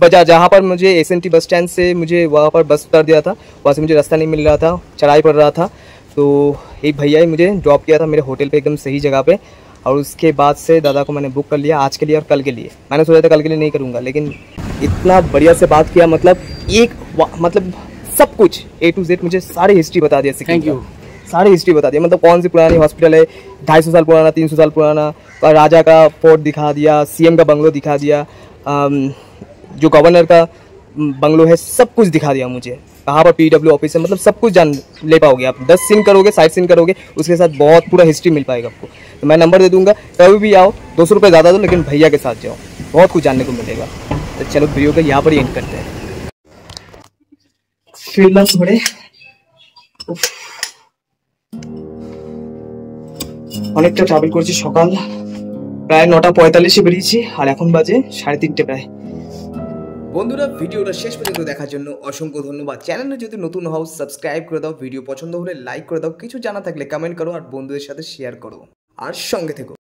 बजा, जहाँ पर मुझे एसएनटी बस स्टैंड से मुझे वहाँ पर बस उतार दिया था, वहाँ से मुझे रास्ता नहीं मिल रहा था, चढ़ाई पड़ रहा था, तो एक भैया ही मुझे ड्रॉप किया था मेरे होटल पे एकदम सही जगह पे। और उसके बाद से दादा को मैंने बुक कर लिया आज के लिए और कल के लिए। मैंने सोचा था कल के लिए नहीं करूँगा, लेकिन इतना बढ़िया से बात किया, मतलब मतलब सब कुछ A to Z मुझे सारी हिस्ट्री बता दिया। Thank you. सारी हिस्ट्री बता दिया, मतलब कौन सी पुरानी हॉस्पिटल है, 250 साल पुराना, 300 साल पुराना, और राजा का फोर्ट दिखा दिया, सीएम का बंगलो दिखा दिया, जो गवर्नर का बंगलो है सब कुछ दिखा दिया मुझे, कहाँ पर PW ऑफिस है, मतलब सब कुछ जान ले पाओगे आप। 10 सीन करोगे, साइड सीन करोगे, उसके साथ बहुत पूरा हिस्ट्री मिल पाएगा आपको। तो मैं नंबर दे दूंगा, कभी भी आओ, 200 रुपये ज़्यादा दो, लेकिन भैया के साथ जाओ, बहुत कुछ जानने को मिलेगा। तो चलो वीडियो का यहाँ पर ही एंड करते हैं। ফিরলাম ঘরে, অনেকটা ট্রাভেল করেছি। সকাল প্রায় 9:45 বেরিয়েছি, আর এখন বাজে 3:30 প্রায়। বন্ধুরা ভিডিওটা শেষ পর্যন্ত দেখার জন্য অসংখ্য ধন্যবাদ। চ্যানেলে যদি নতুন হও সাবস্ক্রাইব করে দাও, ভিডিও পছন্দ হলে লাইক করে দাও, কিছু জানা থাকলে কমেন্ট করো, আর বন্ধুদের সাথে শেয়ার করো, আর সঙ্গে থেকো।